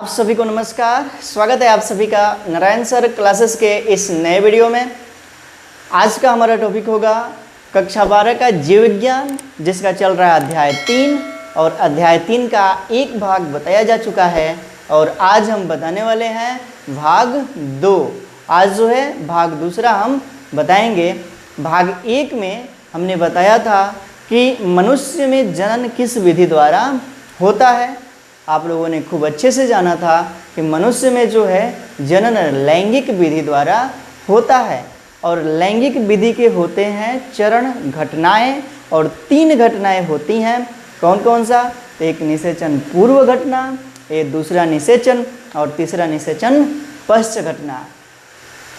आप सभी को नमस्कार। स्वागत है आप सभी का नारायण सर क्लासेस के इस नए वीडियो में। आज का हमारा टॉपिक होगा कक्षा 12 का जीव विज्ञान, जिसका चल रहा है अध्याय 3 और अध्याय 3 का एक भाग बताया जा चुका है और आज हम बताने वाले हैं भाग 2। आज जो है भाग दूसरा हम बताएंगे। भाग 1 में हमने बताया था कि मनुष्य में जनन किस विधि द्वारा होता है। आप लोगों ने खूब अच्छे से जाना था कि मनुष्य में जो है जनन लैंगिक विधि द्वारा होता है और लैंगिक विधि के होते हैं चरण घटनाएं और 3 घटनाएं होती हैं। कौन कौन सा? तो एक निषेचन पूर्व घटना, एक दूसरा निषेचन और तीसरा निषेचन पश्च घटना।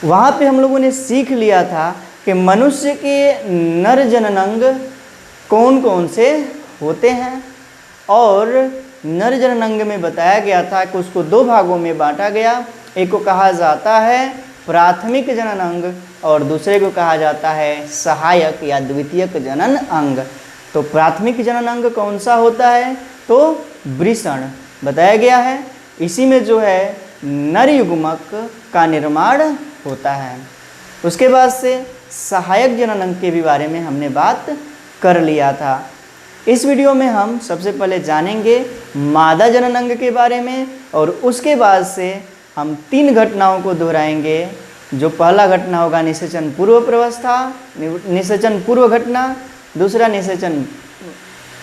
वहाँ पे हम लोगों ने सीख लिया था कि मनुष्य के नर जननांग कौन कौन से होते हैं और नर जननांग में बताया गया था कि उसको 2 भागों में बांटा गया। एक को कहा जाता है प्राथमिक जनन अंग और दूसरे को कहा जाता है सहायक या द्वितीयक जनन अंग। तो प्राथमिक जनन अंग कौन सा होता है? तो वृषण बताया गया है। इसी में जो है नर युग्मक का निर्माण होता है। उसके बाद से सहायक जनन अंग के भी बारे में हमने बात कर लिया था। इस वीडियो में हम सबसे पहले जानेंगे मादा जनन अंग के बारे में और उसके बाद से हम 3 घटनाओं को दोहराएंगे। जो पहला घटना होगा निषेचन पूर्व प्रवस्था, निषेचन पूर्व घटना, दूसरा निषेचन,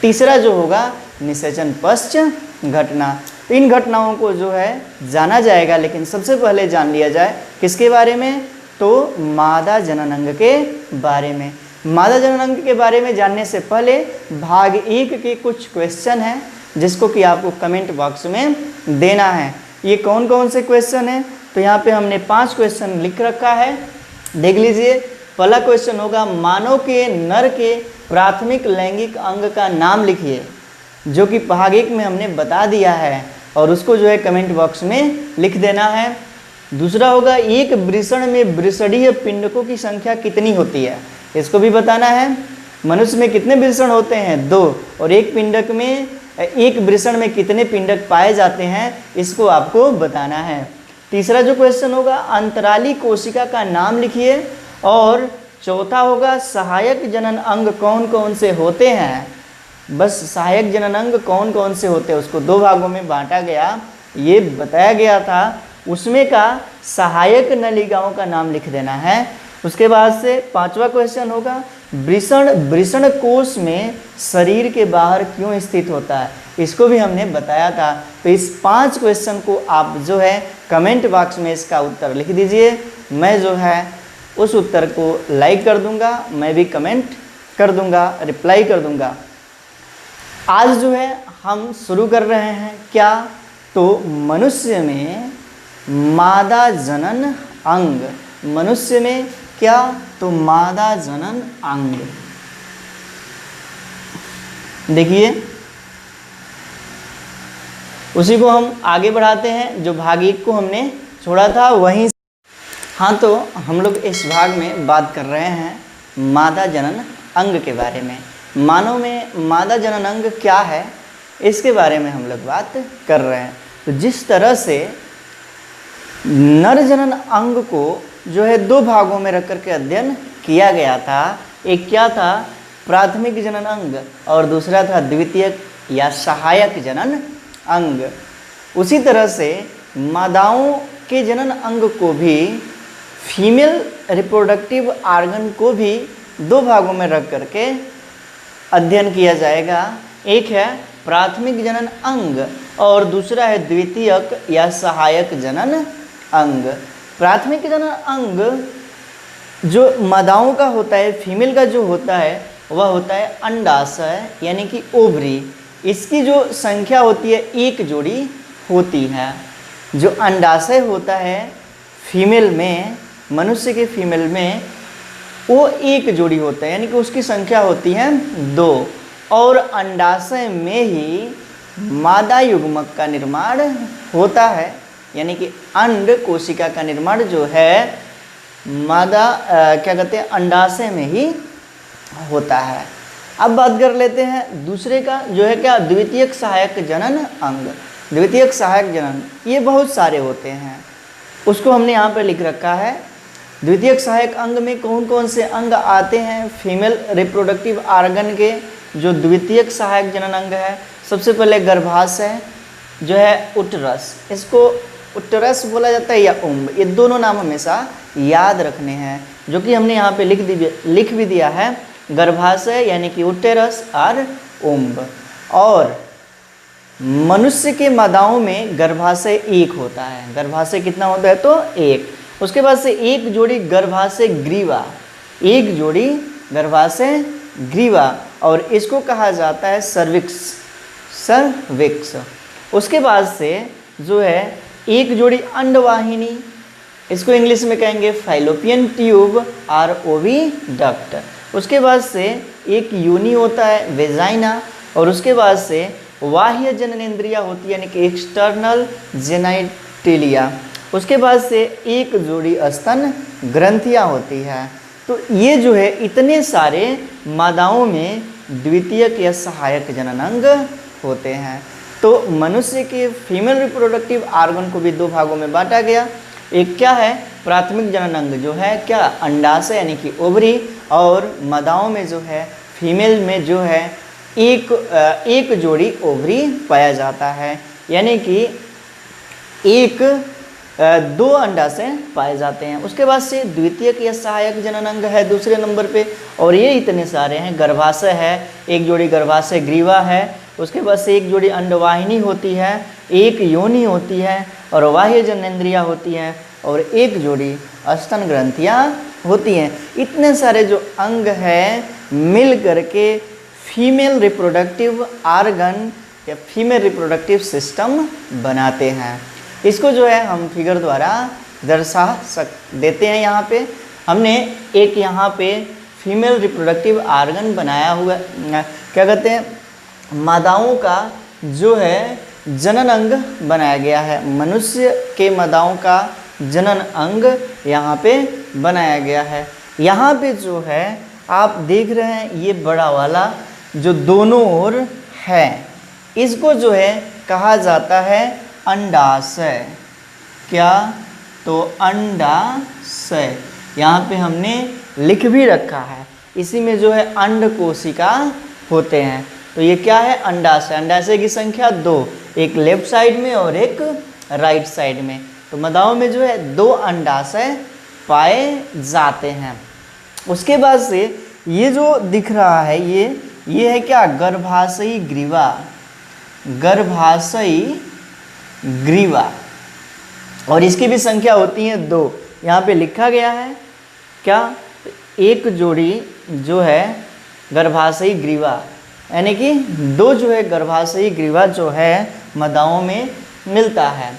तीसरा जो होगा निषेचन पश्च घटना। इन घटनाओं को जो है जाना जाएगा, लेकिन सबसे पहले जान लिया जाए किसके बारे में? तो मादा जनन अंग के बारे में। मादा जनन अंग के बारे में जानने से पहले भाग 1 के कुछ क्वेश्चन हैं जिसको कि आपको कमेंट बॉक्स में देना है। ये कौन कौन से क्वेश्चन हैं? तो यहाँ पे हमने 5 क्वेश्चन लिख रखा है, देख लीजिए। पहला क्वेश्चन होगा मानव के नर के प्राथमिक लैंगिक अंग का नाम लिखिए, जो कि भाग 1 में हमने बता दिया है और उसको जो है कमेंट बॉक्स में लिख देना है। दूसरा होगा एक वृषण में वृषणीय पिंडकों की संख्या कितनी होती है, इसको भी बताना है। मनुष्य में कितने वृषण होते हैं? 2। और एक पिंडक में, एक वृषण में कितने पिंडक पाए जाते हैं, इसको आपको बताना है। तीसरा जो क्वेश्चन होगा अंतराली कोशिका का नाम लिखिए और चौथा होगा सहायक जनन अंग कौन कौन से होते हैं। बस सहायक जनन अंग कौन कौन से होते हैं उसको 2 भागों में बांटा गया, ये बताया गया था। उसमें का सहायक नलिकाओं का नाम लिख देना है। उसके बाद से 5वां क्वेश्चन होगा वृषण कोश में शरीर के बाहर क्यों स्थित होता है, इसको भी हमने बताया था। तो इस 5 क्वेश्चन को आप जो है कमेंट बॉक्स में इसका उत्तर लिख दीजिए। मैं जो है उस उत्तर को लाइक कर दूंगा, मैं भी कमेंट कर दूंगा, रिप्लाई कर दूंगा। आज जो है हम शुरू कर रहे हैं क्या? तो मनुष्य में मादा जनन अंग, मनुष्य में क्या? तो मादा जनन अंग। देखिए उसी को हम आगे बढ़ाते हैं, जो भाग 1 को हमने छोड़ा था वहीं। हाँ, तो हम लोग इस भाग में बात कर रहे हैं मादा जनन अंग के बारे में। मानव में मादा जनन अंग क्या है, इसके बारे में हम लोग बात कर रहे हैं। तो जिस तरह से नर जनन अंग को जो है 2 भागों में रख करके अध्ययन किया गया था। एक क्या था? प्राथमिक जनन अंग और दूसरा था द्वितीयक या सहायक जनन अंग। उसी तरह से मादाओं के जनन अंग को भी, फीमेल रिप्रोडक्टिव आर्गन को भी 2 भागों में रख करके अध्ययन किया जाएगा। एक है प्राथमिक जनन अंग और दूसरा है द्वितीयक या सहायक जनन अंग। प्राथमिक जनन अंग जो मादाओं का होता है, फीमेल का जो होता है वह होता है अंडाशय यानी कि ओवरी। इसकी जो संख्या होती है 1 जोड़ी होती है। जो अंडाशय होता है फीमेल में, मनुष्य के फीमेल में, वो 1 जोड़ी होता है, यानी कि उसकी संख्या होती है 2। और अंडाशय में ही मादा युग्मक का निर्माण होता है, यानी कि अंड कोशिका का निर्माण जो है मादा क्या कहते हैं, अंडाशय में ही होता है। अब बात कर लेते हैं दूसरे का, जो है क्या? द्वितीयक सहायक जनन अंग। द्वितीयक सहायक जनन ये बहुत सारे होते हैं, उसको हमने यहाँ पर लिख रखा है। द्वितीयक सहायक अंग में कौन कौन से अंग आते हैं? फीमेल रिप्रोडक्टिव आर्गन के जो द्वितीयक सहायक जनन अंग है, सबसे पहले गर्भाशय जो है उटरस, इसको उटरस बोला जाता है या उम्ब, ये दोनों नाम हमेशा याद रखने हैं, जो कि हमने यहाँ पे लिख भी दिया है, गर्भाशय यानी कि उटेरस और उम्ब। और मनुष्य के मादाओं में गर्भाशय एक होता है, गर्भाशय कितना होता है? तो एक। उसके बाद से एक जोड़ी गर्भाशय ग्रीवा, एक जोड़ी गर्भाशय ग्रीवा, और इसको कहा जाता है सर्विक्स, सर्विक्स। उसके बाद से जो है एक जोड़ी अंडवाहिनी, इसको इंग्लिश में कहेंगे फैलोपियन ट्यूब और ओविडक्ट। उसके बाद से एक योनि होता है वेजाइना, और उसके बाद से बाह्य जननेंद्रिया होती है यानी कि एक्सटर्नल जेनाइटेलिया। उसके बाद से एक जोड़ी स्तन ग्रंथियाँ होती है। तो ये जो है इतने सारे मादाओं में द्वितीयक या सहायक जनन अंग होते हैं। तो मनुष्य के फीमेल रिप्रोडक्टिव आर्गन को भी दो भागों में बांटा गया। एक क्या है? प्राथमिक जनन अंग जो है क्या? अंडाशय यानी कि ओवरी, और मादाओं में जो है फीमेल में जो है एक जोड़ी ओवरी पाया जाता है, यानी कि दो अंडाशय पाए जाते हैं। उसके बाद से द्वितीयक या सहायक जनन अंग है दूसरे नंबर पे, और ये इतने सारे हैं। गर्भाशय है, एक जोड़ी गर्भाशय ग्रीवा है, उसके बाद से एक जोड़ी अंडवाहिनी होती है, एक योनि होती है, और बाह्य जननेंद्रिया होती है, और एक जोड़ी स्तन ग्रंथियाँ होती हैं। इतने सारे जो अंग हैं मिल करके फीमेल रिप्रोडक्टिव आर्गन या फीमेल रिप्रोडक्टिव सिस्टम बनाते हैं। इसको जो है हम फिगर द्वारा दर्शा देते हैं। यहाँ पे हमने एक यहाँ पे फीमेल रिप्रोडक्टिव आर्गन बनाया हुआ, क्या कहते हैं, मादाओं का जो है जनन अंग बनाया गया है। मनुष्य के मादाओं का जनन अंग यहाँ पे बनाया गया है। यहाँ पे जो है आप देख रहे हैं ये बड़ा वाला जो दोनों ओर है, इसको जो है कहा जाता है अंडाशय। क्या? तो अंडाशय यहाँ पे हमने लिख भी रखा है। इसी में जो है अंड कोशिका होते हैं। तो ये क्या है? अंडाशय। अंडाशय की संख्या 2, एक लेफ्ट साइड में और एक राइट साइड में। तो मादाओं में जो है 2 अंडाशय पाए जाते हैं। उसके बाद से ये जो दिख रहा है ये है क्या? गर्भाशयी ग्रीवा, गर्भाशयी ग्रीवा, और इसकी भी संख्या होती है 2। यहाँ पे लिखा गया है क्या? एक जोड़ी जो है गर्भाशयी ग्रीवा, यानी कि 2 जो है गर्भाशयी ग्रीवा जो है मादाओं में मिलता है।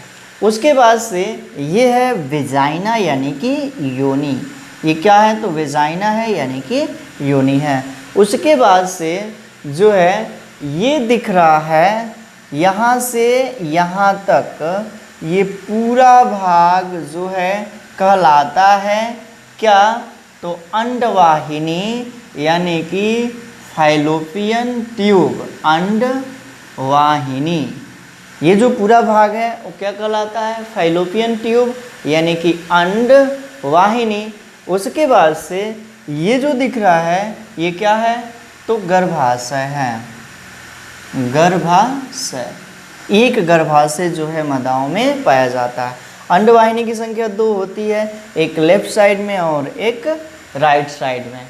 उसके बाद से ये है वेजाइना यानी कि योनि। ये क्या है? तो वेजाइना है यानी कि योनि है। उसके बाद से जो है ये दिख रहा है यहाँ से यहाँ तक, ये पूरा भाग जो है कहलाता है क्या? तो अंडवाहिनी यानी कि फैलोपियन ट्यूब, अंडवाहिनी। ये जो पूरा भाग है वो क्या कहलाता है? फैलोपियन ट्यूब यानी कि अंडवाहिनी। उसके बाद से ये जो दिख रहा है ये क्या है? तो गर्भाशय है, गर्भाशय। एक गर्भाशय जो है मादाओं में पाया जाता है। अंडवाहिनी की संख्या 2 होती है, एक लेफ्ट साइड में और एक राइट साइड में।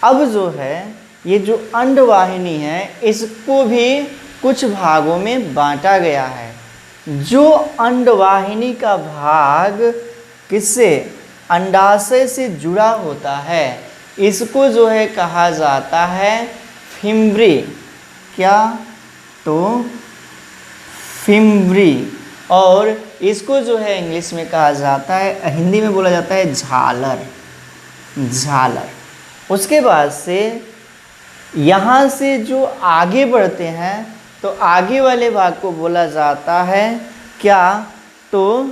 अब जो है ये जो अंडवाहिनी है इसको भी कुछ भागों में बांटा गया है। जो अंडवाहिनी का भाग किससे? अंडाशय से जुड़ा होता है, इसको जो है कहा जाता है फिम्ब्री। क्या? तो फिम्ब्री। और इसको जो है इंग्लिश में कहा जाता है, हिंदी में बोला जाता है झालर, झालर। उसके बाद से यहाँ से जो आगे बढ़ते हैं तो आगे वाले भाग को बोला जाता है क्या? तो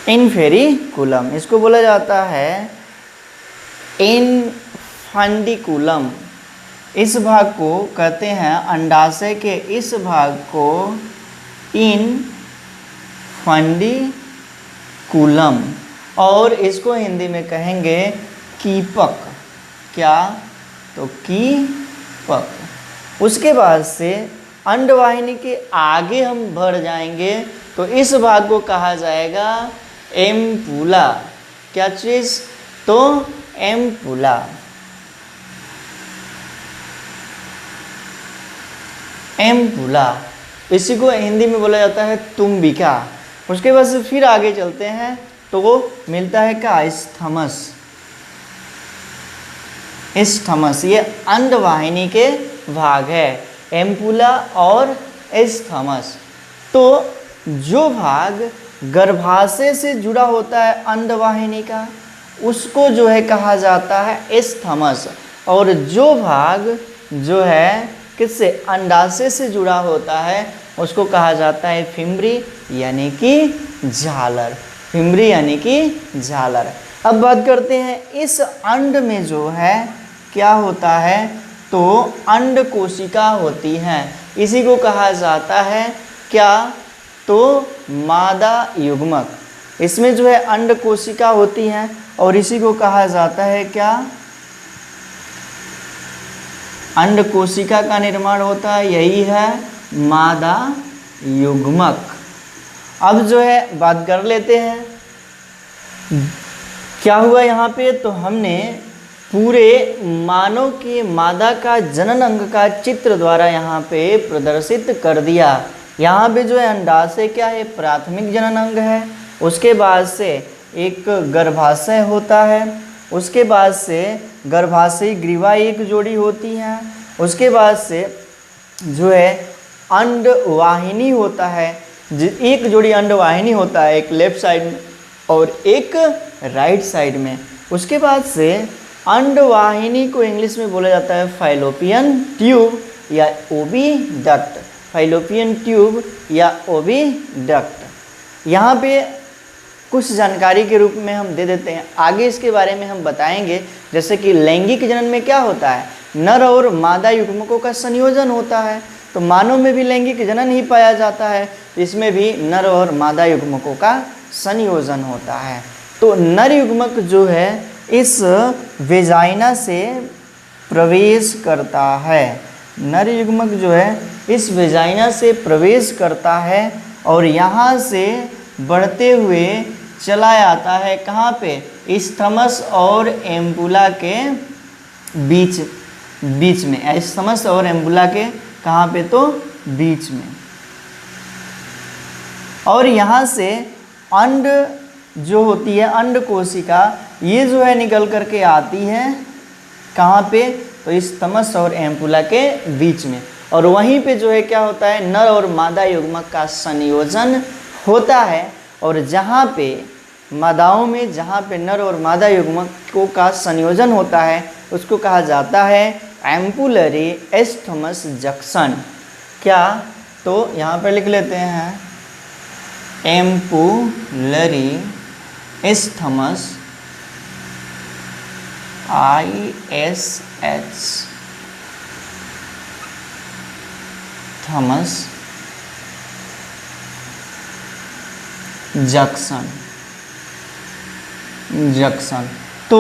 इन्फेरिकुलम। इसको बोला जाता है इनफंडिकुलम, इस भाग को कहते हैं, अंडाशय के इस भाग को इनफंडिकुलम, और इसको हिंदी में कहेंगे कीपक। क्या? तो कीपक। उसके बाद से अंडवाहिनी के आगे हम बढ़ जाएंगे तो इस भाग को कहा जाएगा एम्पुला। क्या चीज? तो एम्पुला। एम्पुला, इसी को हिंदी में बोला जाता है तुम्बिका। उसके बाद से फिर आगे चलते हैं तो वो मिलता है क्या? स्थमस। स्थमस ये अंडवाहिनी के भाग है, एम्पुला और स्थमस। तो जो भाग गर्भाशय से जुड़ा होता है अंडवाहिनी का, उसको जो है कहा जाता है स्थमस, और जो भाग जो है किससे? अंडाशय से जुड़ा होता है, उसको कहा जाता है फिम्बरी यानी कि झालर। फिम्बरी यानी कि झालर। अब बात करते हैं इस अंड में जो है क्या होता है, तो अंड कोशिका होती हैं। इसी को कहा जाता है क्या? तो मादा युग्मक। इसमें जो है अंड कोशिका होती हैं और इसी को कहा जाता है क्या? अंड कोशिका का निर्माण होता है, यही है मादा युग्मक। अब जो है बात कर लेते हैं क्या हुआ यहाँ पे, तो हमने पूरे मानव के मादा का जनन अंग का चित्र द्वारा यहाँ पे प्रदर्शित कर दिया। यहाँ पे जो है अंडाशय क्या है? प्राथमिक जनन अंग है। उसके बाद से एक गर्भाशय होता है, उसके बाद से गर्भाशयी ग्रीवा एक जोड़ी होती हैं, उसके बाद से जो है अंडवाहिनी होता है, एक जोड़ी अंडवाहिनी होता है, एक लेफ्ट साइड में और एक राइट साइड में। उसके बाद से अंडवाहिनी को इंग्लिश में बोला जाता है फाइलोपियन ट्यूब या ओविडक्ट। फाइलोपियन ट्यूब या ओविडक्ट। यहाँ पे कुछ जानकारी के रूप में हम दे देते हैं, आगे इसके बारे में हम बताएंगे। जैसे कि लैंगिक जनन में क्या होता है? नर और मादा युग्मकों का संयोजन होता है। तो मानव में भी लैंगिक जनन ही पाया जाता है, इसमें भी नर और मादा युग्मकों का संयोजन होता है। तो नर युग्मक जो है इस वेजाइना से प्रवेश करता है। नर युग्मक जो है इस वेजाइना से प्रवेश करता है और यहाँ से बढ़ते हुए चला आता है कहाँ पे? स्थमस और एम्पुला के बीच में। स्थमस और एम्पुला के कहाँ पे? तो बीच में। और यहाँ से अंड जो होती है, अंड कोशिका, ये जो है निकल करके आती है कहाँ पे? तो स्थमस और एम्पुला के बीच में। और वहीं पे जो है क्या होता है? नर और मादा युग्मक का संयोजन होता है। और जहाँ पे मादाओं में जहाँ पे नर और मादा युग्मकों का संयोजन होता है उसको कहा जाता है एम्पुलरी एस्थमस जंक्शन। क्या? तो यहाँ पर लिख लेते हैं ampullary isthmus ISH Thomas junction. तो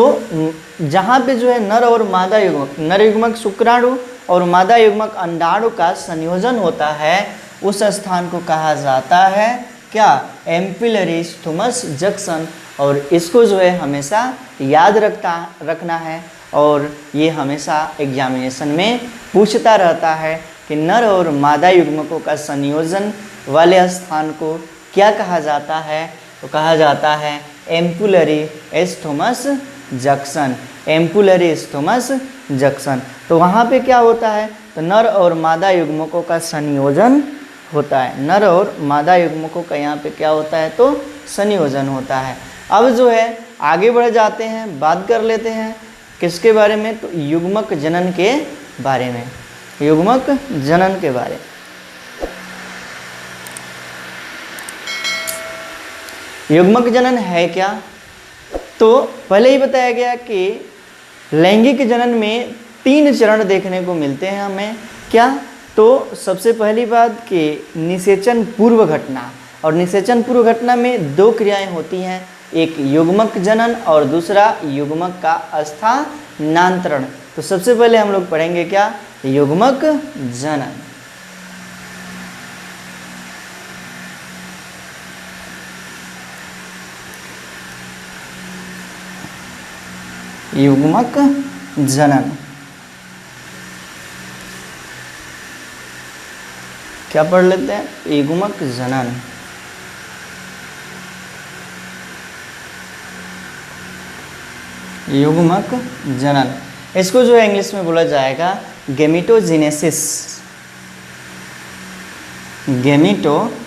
जहाँ पे जो है नर और मादा युग्मक, नर युग्मक शुक्राणु और मादा युग्मक अंडाणु का संयोजन होता है, उस स्थान को कहा जाता है क्या? Ampullary isthmus junction. और इसको जो है हमेशा याद रखना है और ये हमेशा एग्जामिनेशन में पूछता रहता है कि नर और मादा युग्मकों का संयोजन वाले स्थान को क्या कहा जाता है? तो कहा जाता है ampullary isthmus junction. Ampullary isthmus junction. तो वहाँ पे क्या होता है? तो नर और मादा युग्मकों का संयोजन होता है। नर और मादा युग्मकों का यहाँ पे क्या होता है? तो संयोजन होता है। अब जो है आगे बढ़ जाते हैं, बात कर लेते हैं किसके बारे में? तो युग्मक जनन के बारे में। युग्मक जनन के बारे में। युग्मक जनन है क्या? तो पहले ही बताया गया कि लैंगिक जनन में 3 चरण देखने को मिलते हैं हमें। क्या? तो सबसे पहली बात कि निषेचन पूर्व घटना, और निषेचन पूर्व घटना में 2 क्रियाएं होती हैं, एक युग्मक जनन और दूसरा युग्मक का स्थानांतरण। तो सबसे पहले हम लोग पढ़ेंगे क्या? युग्मक जनन। युग्मक जनन क्या पढ़ लेते हैं? युग्मक जनन। युग्मक जनन, इसको जो है इंग्लिश में बोला जाएगा गेमिटोजेनेसिस। गेमिटोजेनेसिस,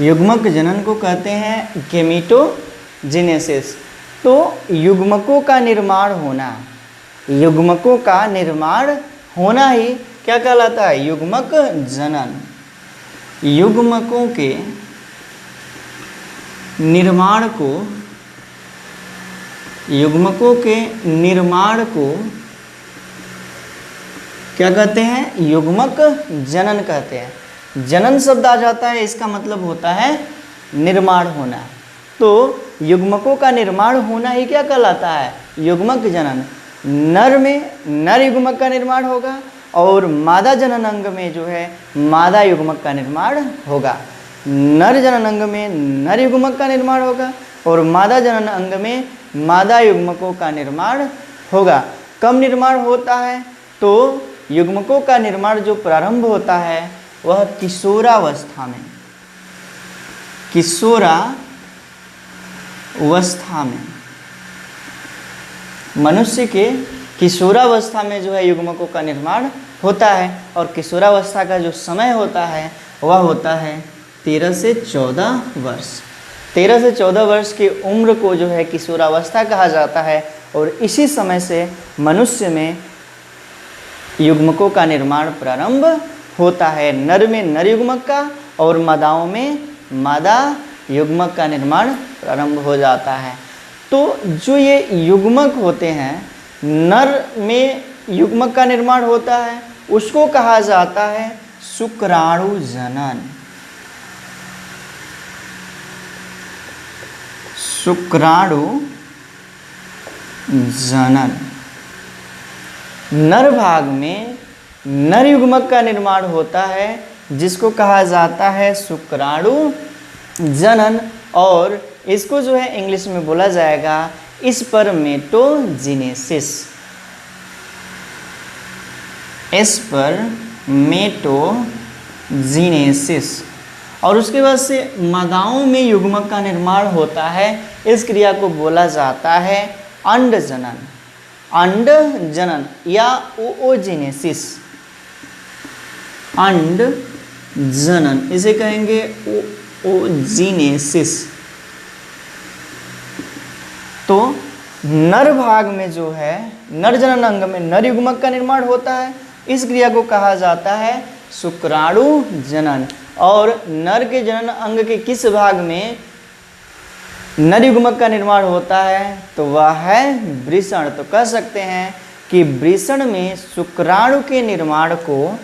युग्मक जनन को कहते हैं गेमिटोजेनेसिस। तो युग्मकों का निर्माण होना, युग्मकों का निर्माण होना ही क्या कहलाता है? युग्मक जनन। युग्मकों के निर्माण को, युग्मकों के निर्माण को क्या कहते हैं? युग्मक जनन कहते हैं। जनन शब्द आ जाता है, इसका मतलब होता है निर्माण होना। तो युग्मकों का निर्माण होना ही क्या कहलाता है? युग्मक जनन। नर में नर युग्मक का निर्माण होगा और मादा जनन अंग में जो है मादा युग्मक का निर्माण होगा। नर जनन अंग में नर युग्मक का निर्माण होगा और मादा जनन अंग में मादा युग्मकों का निर्माण होगा। कब निर्माण होता है? तो युग्मकों का निर्माण जो प्रारंभ होता है वह किशोरावस्था में, किशोरावस्था में, मनुष्य के किशोरावस्था में जो है युग्मकों का निर्माण होता है। और किशोरावस्था का जो समय होता है वह होता है 13 से 14 वर्ष। 13 से 14 वर्ष की उम्र को जो है किशोरावस्था कहा जाता है और इसी समय से मनुष्य में युग्मकों का निर्माण प्रारंभ होता है। नर में नर युग्मक का और मादाओं में मादा युग्मक का निर्माण प्रारंभ हो जाता है। तो जो ये युग्मक होते हैं, नर में युग्मक का निर्माण होता है, उसको कहा जाता है शुक्राणु जनन। शुक्राणु जनन। नर भाग में नर युग्मक का निर्माण होता है जिसको कहा जाता है शुक्राणु जनन, और इसको जो है इंग्लिश में बोला जाएगा स्पर्मेटोजेनेसिस। स्पर्मेटोजेनेसिस। और उसके बाद से मादाओं में युग्मक का निर्माण होता है, इस क्रिया को बोला जाता है अंड जनन। अंड जनन या ओओजेनेसिस। अंड जनन, इसे कहेंगे ओओजेनेसिस। तो नर भाग में जो है नर जनन अंग में नर युग्मक का निर्माण होता है, इस क्रिया को कहा जाता है शुक्राणु जनन। और नर के जनन अंग के किस भाग में नर युग्मक का निर्माण होता है? तो वह है वृषण। तो कह सकते हैं कि वृषण में शुक्राणु के निर्माण को,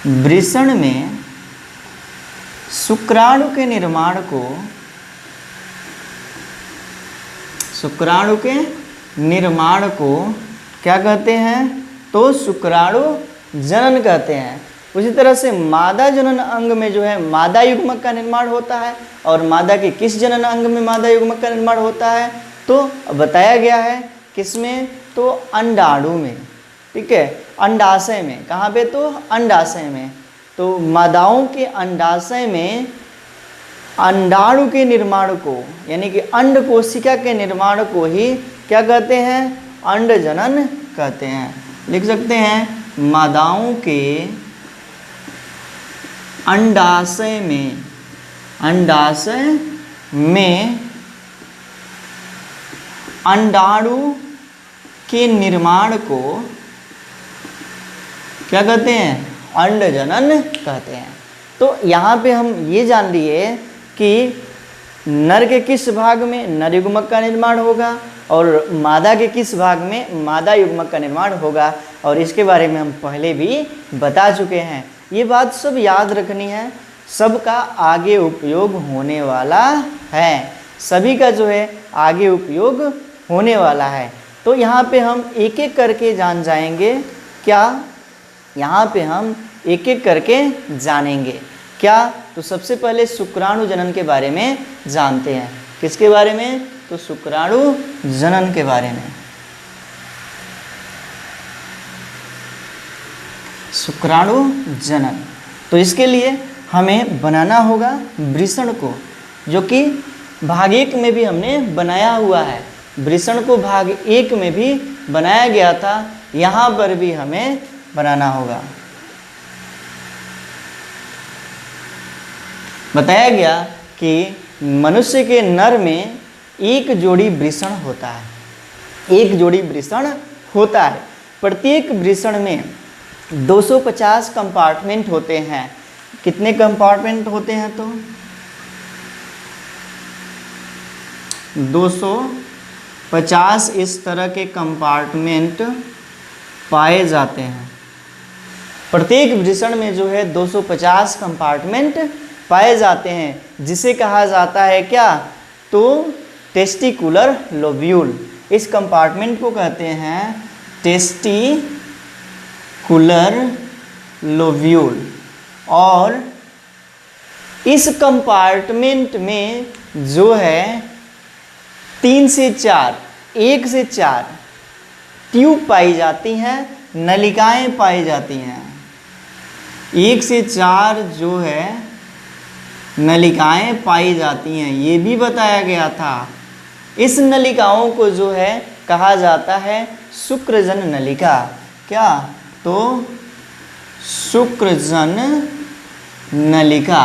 वृषण में शुक्राणु के निर्माण को, शुक्राणु के निर्माण को क्या कहते हैं? तो शुक्राणु जनन कहते हैं। उसी तरह से मादा जनन अंग में जो है मादा युग्मक का निर्माण होता है, और मादा के किस जनन अंग में मादा युग्मक का निर्माण होता है? तो बताया गया है किसमें? तो अंडाणु में। ठीक है, अंडाशय में। कहाँ पे? तो अंडाशय में। तो मादाओं के अंडाशय में अंडाणु के निर्माण को, यानी कि अंड कोशिका के निर्माण को ही क्या कहते हैं? अंड जनन कहते हैं। लिख सकते हैं मादाओं के अंडाशय में, अंडाशय में अंडाणु के निर्माण को क्या कहते हैं? अंड जनन कहते हैं। तो यहाँ पे हम ये जान लिए कि नर के किस भाग में नर युग्मक का निर्माण होगा और मादा के किस भाग में मादा युग्मक का निर्माण होगा, और इसके बारे में हम पहले भी बता चुके हैं। ये बात सब याद रखनी है, सबका आगे उपयोग होने वाला है, सभी का जो है आगे उपयोग होने वाला है। तो यहाँ पे हम एक एक करके जान जाएंगे, क्या यहाँ पे हम एक एक करके जानेंगे क्या। तो सबसे पहले शुक्राणु जनन के बारे में जानते हैं। किसके बारे में? तो शुक्राणु जनन के बारे में। शुक्राणु जनन, तो इसके लिए हमें बनाना होगा वृषण को, जो कि भाग 1 में भी हमने बनाया हुआ है। वृषण को भाग 1 में भी बनाया गया था, यहाँ पर भी हमें बनाना होगा। बताया गया कि मनुष्य के नर में एक जोड़ी वृषण होता है, एक जोड़ी वृषण होता है। प्रत्येक वृषण में 250 कंपार्टमेंट होते हैं। कितने कंपार्टमेंट होते हैं? तो 250 इस तरह के कंपार्टमेंट पाए जाते हैं। प्रत्येक वृषण में जो है 250 कंपार्टमेंट पाए जाते हैं, जिसे कहा जाता है क्या? तो टेस्टिकुलर लोब्यूल। इस कंपार्टमेंट को कहते हैं टेस्टिकुलर लोब्यूल। और इस कंपार्टमेंट में जो है 3 से 4, 1 से 4 ट्यूब पाई जाती हैं, नलिकाएं पाई जाती हैं। 1 से 4 जो है नलिकाएं पाई जाती हैं, ये भी बताया गया था। इस नलिकाओं को जो है कहा जाता है शुक्रजन नलिका। क्या? तो शुक्रजन नलिका,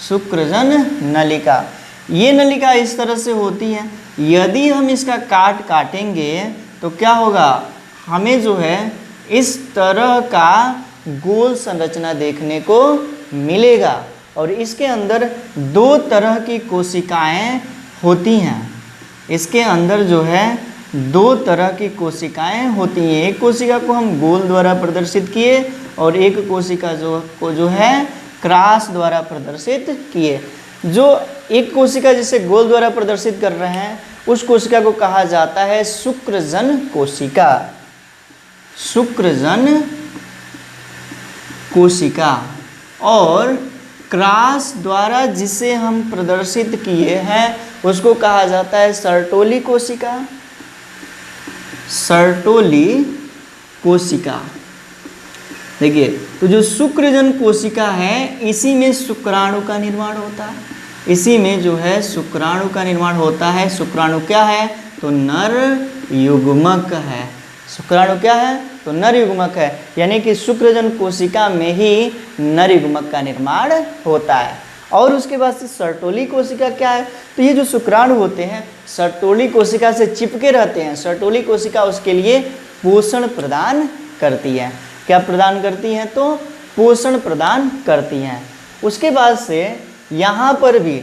शुक्रजन नलिका। ये नलिका इस तरह से होती है, यदि हम इसका काटेंगे तो क्या होगा? हमें जो है इस तरह का गोल संरचना देखने को मिलेगा, और इसके अंदर 2 तरह की कोशिकाएं होती हैं। इसके अंदर जो है 2 तरह की कोशिकाएं होती हैं। एक कोशिका को हम गोल द्वारा प्रदर्शित किए, और एक कोशिका जो है क्रॉस द्वारा प्रदर्शित किए। जो एक कोशिका जिसे गोल द्वारा प्रदर्शित कर रहे हैं, उस कोशिका को कहा जाता है शुक्रजन कोशिका, शुक्रजन कोशिका। और क्रॉस द्वारा जिसे हम प्रदर्शित किए हैं, उसको कहा जाता है सर्टोली कोशिका, सर्टोली कोशिका। देखिए, तो जो शुक्रजन कोशिका है, इसी में शुक्राणु का निर्माण होता है, इसी में जो है शुक्राणु का निर्माण होता है। शुक्राणु क्या है? तो नर युग्मक है। शुक्राणु क्या है? तो नर युग्मक है, यानी कि शुक्रजन कोशिका में ही नर युग्मक का निर्माण होता है। और उसके बाद से सर्टोली कोशिका क्या है? तो ये जो शुक्राणु होते हैं सर्टोली कोशिका से चिपके रहते हैं। सर्टोली कोशिका उसके लिए पोषण प्रदान करती है। क्या प्रदान करती हैं? तो पोषण प्रदान करती हैं। उसके बाद से यहाँ पर भी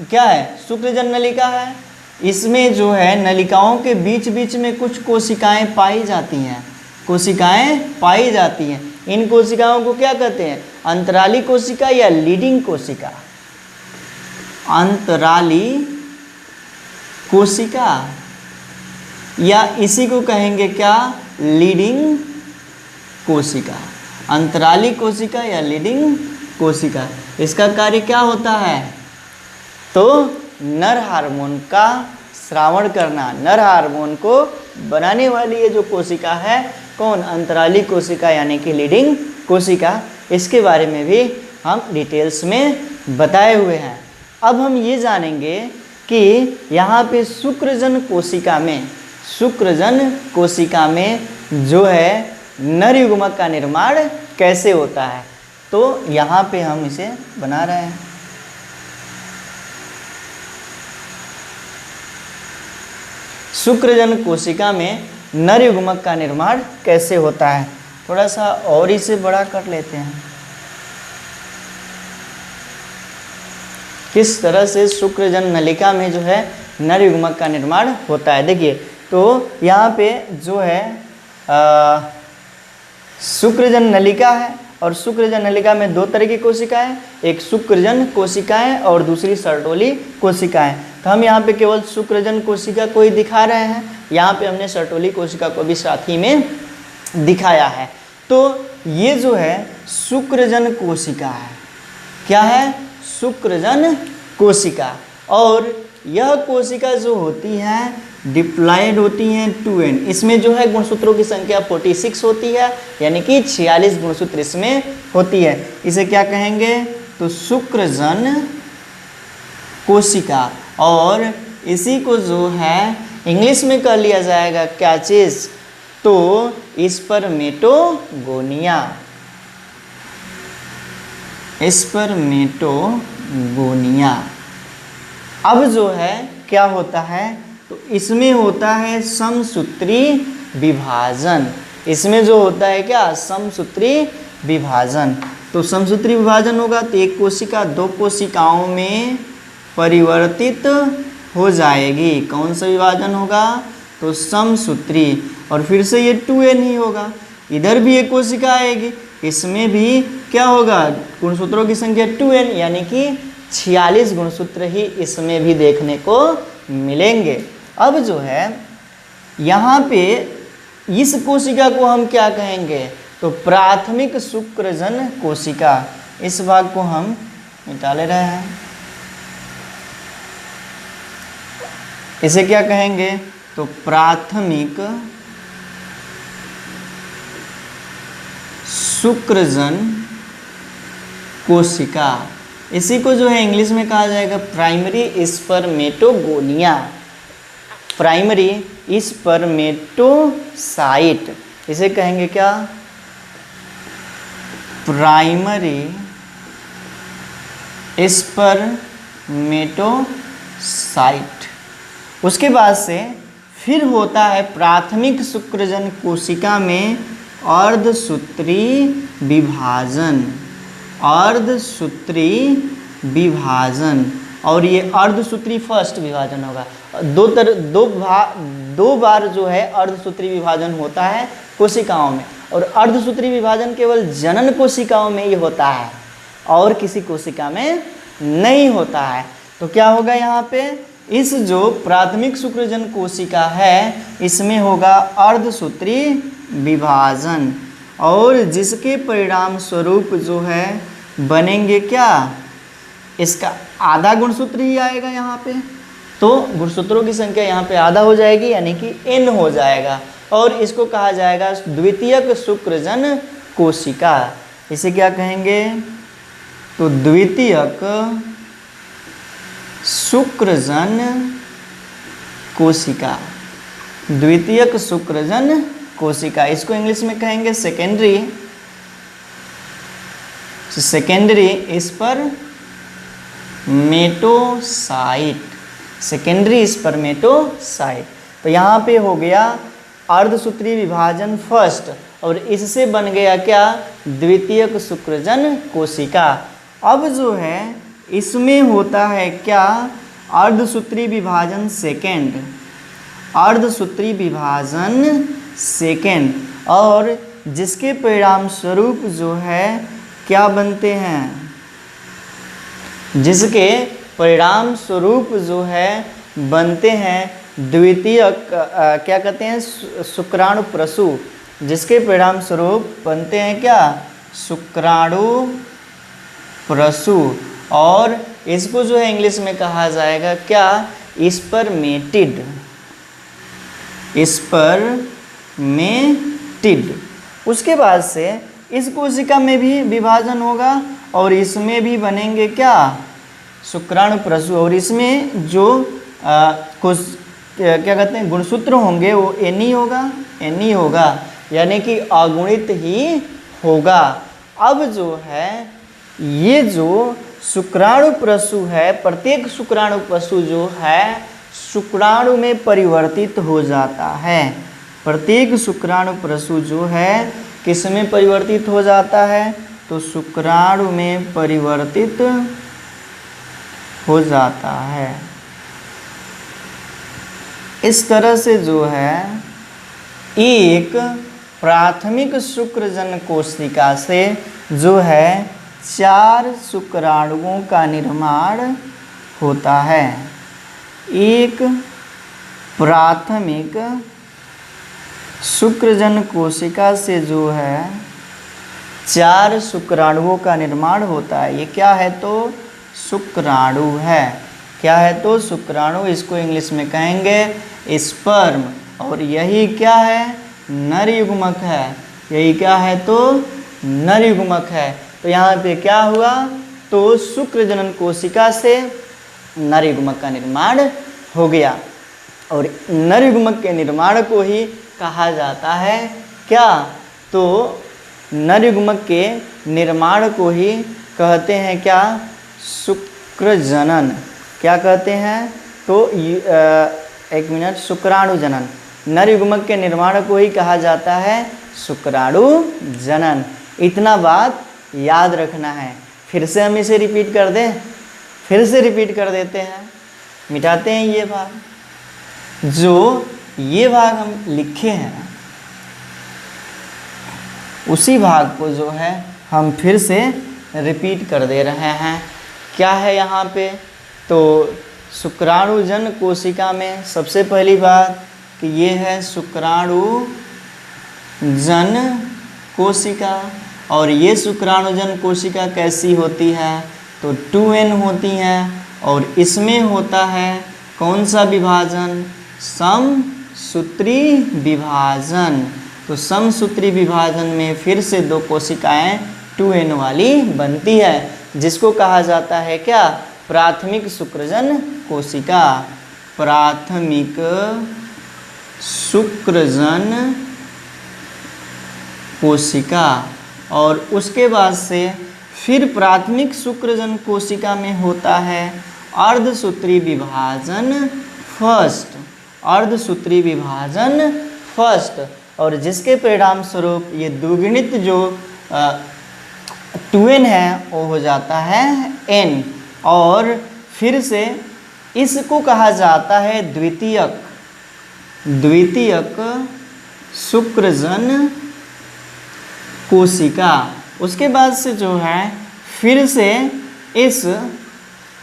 क्या है? शुक्रजन नलिका है। इसमें जो है नलिकाओं के बीच बीच में कुछ कोशिकाएं पाई जाती हैं, कोशिकाएं पाई जाती हैं। इन कोशिकाओं को क्या कहते हैं? अंतराली कोशिका या लीडिंग कोशिका, अंतराली कोशिका, या इसी को कहेंगे क्या? लीडिंग कोशिका। अंतराली कोशिका या लीडिंग कोशिका। इसका कार्य क्या होता है? तो नर हार्मोन का स्रावण करना। नर हार्मोन को बनाने वाली ये जो कोशिका है, कौन? अंतराली कोशिका यानी कि लीडिंग कोशिका। इसके बारे में भी हम डिटेल्स में बताए हुए हैं। अब हम ये जानेंगे कि यहाँ पे शुक्रजन कोशिका में, शुक्रजन कोशिका में जो है नर युग्मक का निर्माण कैसे होता है। तो यहाँ पे हम इसे बना रहे हैं। शुक्रजन कोशिका में नर युग्मक का निर्माण कैसे होता है, थोड़ा सा और इसे बड़ा कर लेते हैं। किस तरह से शुक्रजन नलिका में जो है नर युग्मक का निर्माण होता है। देखिए, तो यहाँ पे जो है शुक्रजन नलिका है, और शुक्रजन नलिका में दो तरह की कोशिकाएं, एक शुक्रजन कोशिकाएं और दूसरी सर्टोली कोशिकाएं। तो हम यहाँ पे केवल शुक्रजन कोशिका को ही दिखा रहे हैं, यहाँ पे हमने सर्टोली कोशिका को भी साथ ही में दिखाया है। तो ये जो है शुक्रजन कोशिका है, क्या है? शुक्रजन कोशिका। और यह कोशिका जो होती है डिप्लॉयड होती हैं 2n। इसमें जो है गुणसूत्रों की संख्या 46 होती है, यानी कि 46 गुणसूत्र इसमें होती है। इसे क्या कहेंगे? तो शुक्रजन कोशिका। और इसी को जो है इंग्लिश में कह लिया जाएगा क्या चीज़? तो स्पर्मेटोगोनिया। स्पर्मेटोगोनिया। अब जो है क्या होता है? तो इसमें होता है समसूत्री विभाजन। इसमें जो होता है क्या? समसूत्री विभाजन। तो समसूत्री विभाजन होगा तो एक कोशिका दो कोशिकाओं में परिवर्तित हो जाएगी। कौन सा विभाजन होगा? तो समसूत्री। और फिर से ये 2n ही होगा। इधर भी एक कोशिका आएगी, इसमें भी क्या होगा? गुणसूत्रों की संख्या 2n, यानी कि 46 गुणसूत्र ही इसमें भी देखने को मिलेंगे। अब जो है यहाँ पे इस कोशिका को हम क्या कहेंगे? तो प्राथमिक शुक्रजन कोशिका। इस भाग को हम मिटा ले रहे हैं। इसे क्या कहेंगे? तो प्राथमिक शुक्रजन कोशिका। इसी को जो है इंग्लिश में कहा जाएगा प्राइमरी स्पर्मेटोगोनिया। Primary spermatocyte. इसे कहेंगे क्या? Primary spermatocyte. उसके बाद से फिर होता है प्राथमिक शुक्रजन कोशिका में अर्धसूत्री विभाजन। अर्धसूत्री विभाजन। और ये अर्धसूत्री फर्स्ट विभाजन होगा। दो बार जो है अर्धसूत्री विभाजन होता है कोशिकाओं में, और अर्धसूत्री विभाजन केवल जनन कोशिकाओं में ही होता है और किसी कोशिका में नहीं होता है। तो क्या होगा यहाँ पे? इस जो प्राथमिक शुक्रजन कोशिका है इसमें होगा अर्धसूत्री विभाजन, और जिसके परिणाम स्वरूप जो है बनेंगे क्या? इसका आधा गुणसूत्र ही आएगा यहाँ पे। तो गुणसूत्रों की संख्या यहाँ पे आधा हो जाएगी, यानी कि n हो जाएगा, और इसको कहा जाएगा द्वितीयक शुक्रजन कोशिका। इसे क्या कहेंगे? तो द्वितीयक शुक्रजन कोशिका। द्वितीयक शुक्रजन कोशिका। इसको इंग्लिश में कहेंगे secondary. Secondary spermatocyte. Secondary spermatocyte. तो यहाँ पे हो गया अर्धसूत्री विभाजन फर्स्ट, और इससे बन गया क्या? द्वितीयक शुक्रजन कोशिका। अब जो है इसमें होता है क्या? अर्धसूत्री विभाजन सेकेंड। अर्धसूत्री विभाजन सेकेंड, और जिसके परिणाम स्वरूप जो है क्या बनते हैं? जिसके परिणाम स्वरूप जो है बनते हैं द्वितीयक क्या कहते हैं? शुक्राणु प्रसु। जिसके परिणाम स्वरूप बनते हैं क्या? शुक्राणु प्रसु। और इसको जो है इंग्लिश में कहा जाएगा क्या? स्पर्मेटिड। स्पर्मेटिड। उसके बाद से इस कोशिका में भी विभाजन होगा, और इसमें भी बनेंगे क्या? शुक्राणु प्रसु। और इसमें जो क्या कहते हैं गुणसूत्र होंगे वो n ही होगा, यानी कि अगुणित ही होगा। अब जो है ये जो शुक्राणु प्रसु है, प्रत्येक शुक्राणु प्रसु जो है शुक्राणु में परिवर्तित हो जाता है। प्रत्येक शुक्राणु प्रसु जो है किस में परिवर्तित हो जाता है? तो शुक्राणु में परिवर्तित हो जाता है। इस तरह से जो है एक प्राथमिक शुक्रजन कोशिका से जो है 4 शुक्राणुओं का निर्माण होता है। एक प्राथमिक शुक्रजन कोशिका से जो है 4 शुक्राणुओं का निर्माण होता है। ये क्या है? तो शुक्राणु है। क्या है? तो शुक्राणु। इसको इंग्लिश में कहेंगे स्पर्म। और यही क्या है? नर युग्मक है। यही क्या है? तो नर युग्मक है। तो यहाँ पे क्या हुआ? तो शुक्र जनन कोशिका से नर युग्मक का निर्माण हो गया। और नर युग्मक के निर्माण को ही कहा जाता है क्या? तो नर युग्मक के निर्माण को ही कहते हैं क्या? शुक्र जनन। क्या कहते हैं? तो एक मिनट, शुक्राणु जनन। नर युग्मक के निर्माण को ही कहा जाता है शुक्राणु जनन। इतना बात याद रखना है। फिर से हम इसे रिपीट कर दें। फिर से रिपीट कर देते हैं। मिटाते हैं ये भाग। जो ये भाग हम लिखे हैं उसी भाग को जो है हम फिर से रिपीट कर दे रहे हैं। क्या है यहाँ पे? तो शुक्राणुजन कोशिका में सबसे पहली बात कि ये है शुक्राणु जन कोशिका। और ये शुक्राणुजन कोशिका कैसी होती है? तो 2n होती हैं। और इसमें होता है कौन सा विभाजन? समसूत्री विभाजन। तो समसूत्री विभाजन में फिर से 2 कोशिकाएं 2n वाली बनती है, जिसको कहा जाता है क्या? प्राथमिक शुक्रजन कोशिका। प्राथमिक शुक्रजन कोशिका। और उसके बाद से फिर प्राथमिक शुक्रजन कोशिका में होता है अर्धसूत्री विभाजन फर्स्ट। अर्धसूत्री विभाजन फर्स्ट। और जिसके परिणाम स्वरूप ये द्विगुणित जो 2n है वो हो जाता है n। और फिर से इसको कहा जाता है द्वितीयक शुक्रजन कोशिका। उसके बाद से जो है फिर से इस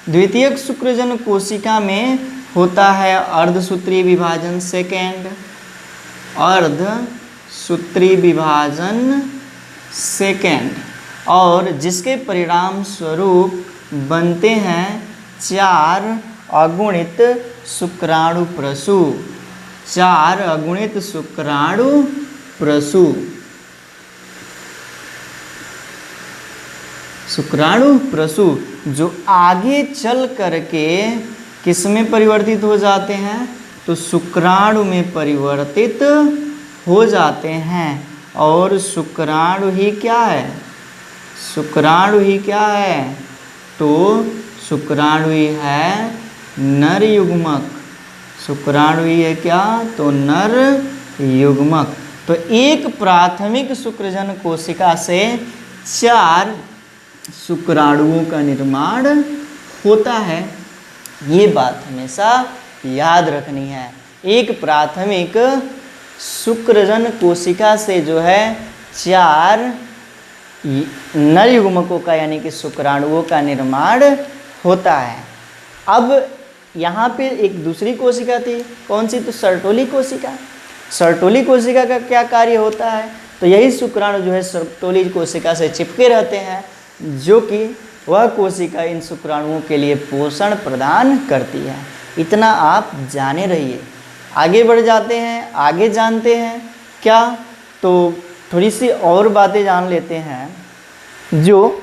द्वितीयक शुक्रजन कोशिका में होता है अर्धसूत्री विभाजन सेकेंड। अर्धसूत्री विभाजन सेकेंड। और जिसके परिणाम स्वरूप बनते हैं 4 अगुणित शुक्राणु प्रसु। 4 अगुणित शुक्राणु प्रसु। शुक्राणु प्रसु जो आगे चल करके किस में परिवर्तित हो जाते हैं? तो शुक्राणु में परिवर्तित हो जाते हैं। और शुक्राणु ही क्या है? शुक्राणु ही क्या है? तो शुक्राणु ही है नर युग्मक। शुक्राणु ही है क्या? तो नर युग्मक। तो एक प्राथमिक शुक्रजन कोशिका से 4 शुक्राणुओं का निर्माण होता है। ये बात हमेशा याद रखनी है। एक प्राथमिक शुक्रजन कोशिका से जो है 4 नर युग्मकों का यानी कि शुक्राणुओं का निर्माण होता है। अब यहाँ पे एक दूसरी कोशिका थी, कौन सी? तो सर्टोली कोशिका। सर्टोली कोशिका का क्या कार्य होता है? तो यही शुक्राणु जो है सर्टोली कोशिका से चिपके रहते हैं, जो कि वह कोशिका इन शुक्राणुओं के लिए पोषण प्रदान करती है। इतना आप जाने रहिए। आगे बढ़ जाते हैं, आगे जानते हैं क्या? तो थोड़ी सी और बातें जान लेते हैं। जो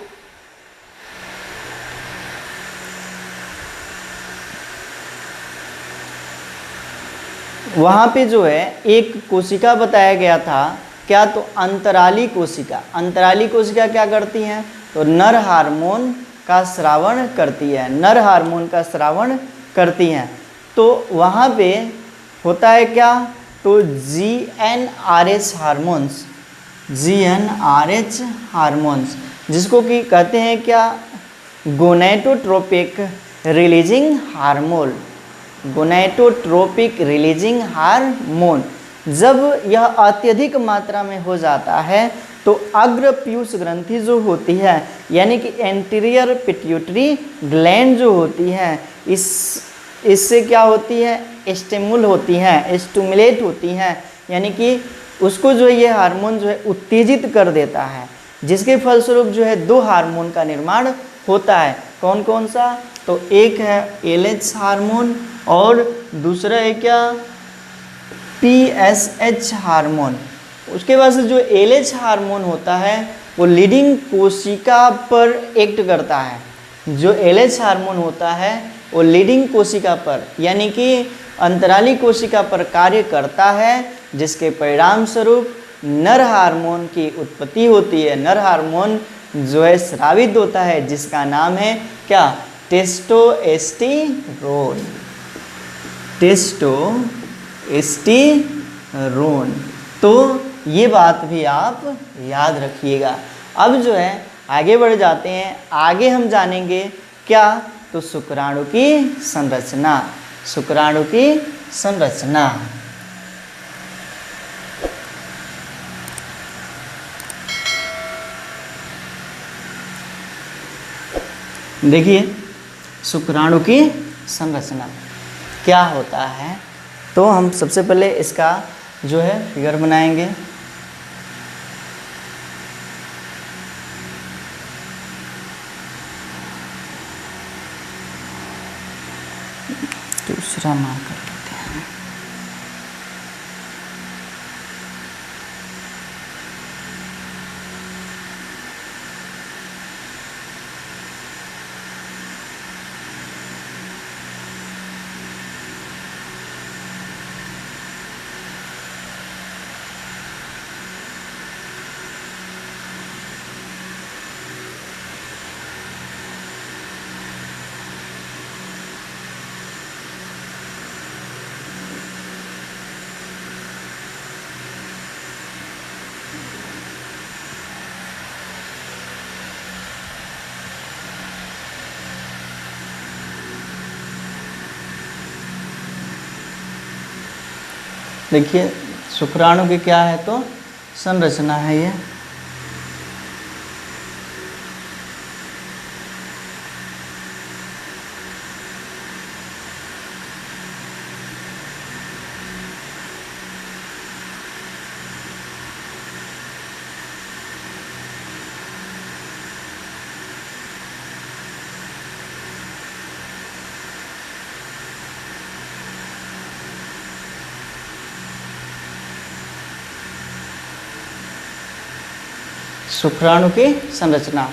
वहाँ पे जो है एक कोशिका बताया गया था क्या? तो अंतराली कोशिका। अंतराली कोशिका क्या करती हैं? तो नर हार्मोन का स्रावण करती है। नर हार्मोन का स्रावण करती हैं। तो वहाँ पे होता है क्या? तो GnRH हार्मोन्स। GnRH हार्मोन्स जिसको कि कहते हैं क्या? Gonadotropic releasing hormone. Gonadotropic releasing hormone. जब यह अत्यधिक मात्रा में हो जाता है तो अग्र पीयूष ग्रंथि जो होती है यानी कि एंटीरियर पिट्यूटरी ग्लैंड जो होती है इससे क्या होती है, स्टिमुल होती हैं, स्टिमुलेट होती हैं, यानी कि उसको जो है ये हार्मोन जो है उत्तेजित कर देता है, जिसके फलस्वरूप जो है दो हार्मोन का निर्माण होता है। कौन कौन सा? तो एक है एलएच हार्मोन और दूसरा है क्या, पीएसएच हार्मोन। उसके बाद से जो एलएच हार्मोन होता है वो लीडिंग कोशिका पर एक्ट करता है। जो एलएच हार्मोन होता है वो लीडिंग कोशिका पर यानी कि अंतराली कोशिका पर कार्य करता है, जिसके परिणाम स्वरूप नर हार्मोन की उत्पत्ति होती है। नर हार्मोन जो है स्रावित होता है, जिसका नाम है क्या, टेस्टोस्टेरोन। टेस्टोस्टेरोन। तो ये बात भी आप याद रखिएगा। अब जो है आगे बढ़ जाते हैं, आगे हम जानेंगे क्या, तो शुक्राणु की संरचना। शुक्राणु की संरचना देखिए, शुक्राणु की संरचना क्या होता है। तो हम सबसे पहले इसका जो है फिगर बनाएंगे। दूसरा मार्कर लेते हैं। देखिए शुक्राणु की क्या है, तो संरचना है ये। शुक्राणु की संरचना।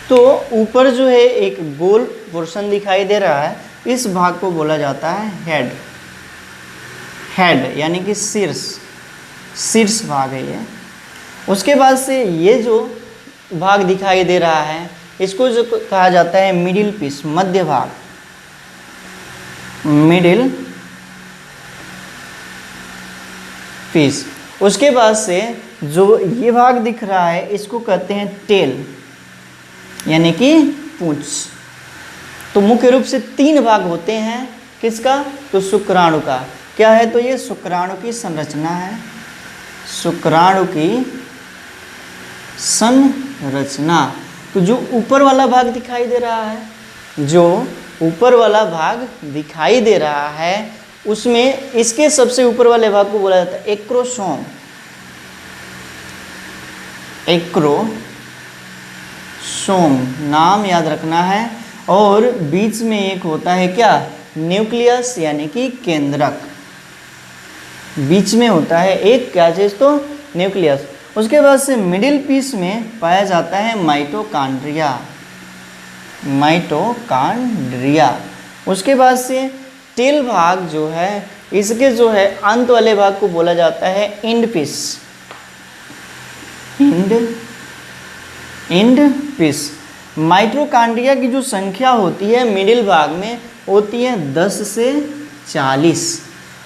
तो ऊपर जो है एक गोल पोर्शन दिखाई दे रहा है, इस भाग को बोला जाता है हेड। हेड यानी कि शीर्ष, शीर्ष भाग है ये। उसके बाद से ये जो भाग दिखाई दे रहा है इसको जो कहा जाता है मिडिल पीस, मध्य भाग, मिडिल पीस। उसके बाद से जो ये भाग दिख रहा है इसको कहते हैं टेल यानी कि पूंछ। तो मुख्य रूप से तीन भाग होते हैं, किसका, तो शुक्राणु का। क्या है, तो ये शुक्राणु की संरचना है। शुक्राणु की संरचना। तो जो ऊपर वाला भाग दिखाई दे रहा है, जो ऊपर वाला भाग दिखाई दे रहा है उसमें इसके सबसे ऊपर वाले भाग को बोला जाता है एक्रोसोम। एक्रोसोम नाम याद रखना है। और बीच में एक होता है क्या, न्यूक्लियस यानी कि केंद्रक। बीच में होता है एक क्या चीज, तो न्यूक्लियस। उसके बाद से मिडिल पीस में पाया जाता है माइटोकॉन्ड्रिया। माइटोकॉन्ड्रिया। उसके बाद से टेल भाग जो है इसके जो है अंत वाले भाग को बोला जाता है end piece. End piece. Mitochondria की जो संख्या होती है मिडिल भाग में होती है 10 से 40।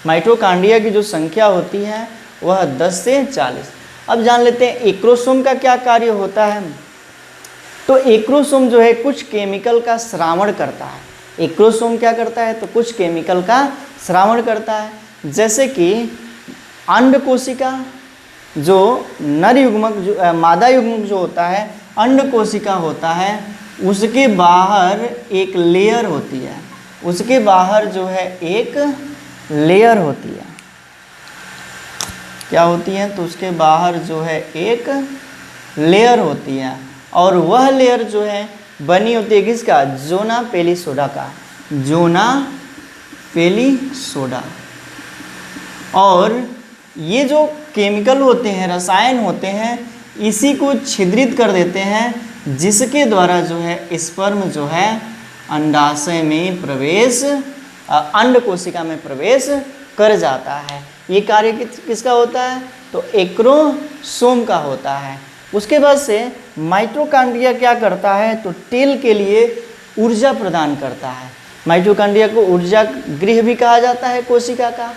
माइटोकॉन्ड्रिया की जो संख्या होती है वह 10 से 40। अब जान लेते हैं एक्रोसोम का क्या कार्य होता है। तो एक्रोसोम जो है कुछ केमिकल का श्रावण करता है। एक्रोसोम क्या करता है, तो कुछ केमिकल का श्रावण करता है। जैसे कि अंड कोशिका, जो नर युग्मक जो मादा युग्मक जो होता है, अंड कोशिका होता है, उसके बाहर एक लेयर होती है, उसके बाहर जो है एक लेयर होती है, क्या होती है, तो उसके बाहर जो है एक लेयर होती है, और वह लेयर जो है बनी होती है किसका, जोना पेलिसोडा का, जोना पेलिसोडा। और ये जो केमिकल होते हैं, रसायन होते हैं, इसी को छिद्रित कर देते हैं, जिसके द्वारा जो है स्पर्म जो है अंडाशय में प्रवेश, अंड कोशिका में प्रवेश कर जाता है। ये कार्य किसका होता है, तो एक्रोसोम का होता है। उसके बाद से माइटोकॉन्ड्रिया क्या करता है, तो टेल के लिए ऊर्जा प्रदान करता है। माइटोकॉन्ड्रिया को ऊर्जा गृह भी कहा जाता है कोशिका का।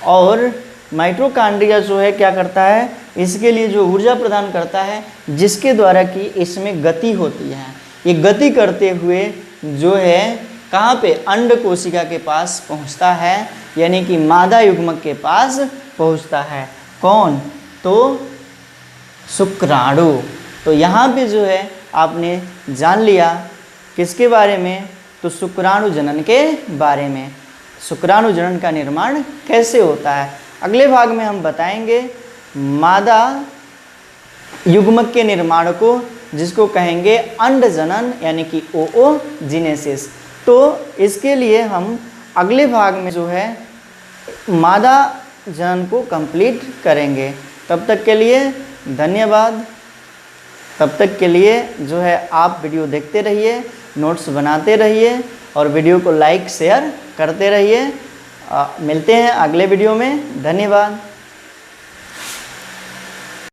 और माइटोकॉन्ड्रिया जो है क्या करता है, इसके लिए जो ऊर्जा प्रदान करता है, जिसके द्वारा कि इसमें गति होती है। ये गति करते हुए जो है कहाँ पे, अंड कोशिका के पास पहुँचता है, यानी कि मादा युग्मक के पास पहुँचता है। कौन, तो शुक्राणु। तो यहाँ पे जो है आपने जान लिया किसके बारे में, तो शुक्राणु जनन के बारे में, शुक्राणु जनन का निर्माण कैसे होता है। अगले भाग में हम बताएंगे मादा युग्मक के निर्माण को, जिसको कहेंगे अंड जनन, यानी कि ओओजिनेसिस। तो इसके लिए हम अगले भाग में जो है मादा जनन को कंप्लीट करेंगे। तब तक के लिए धन्यवाद। तब तक के लिए जो है आप वीडियो देखते रहिए, नोट्स बनाते रहिए और वीडियो को लाइक शेयर करते रहिए। मिलते हैं अगले वीडियो में। धन्यवाद।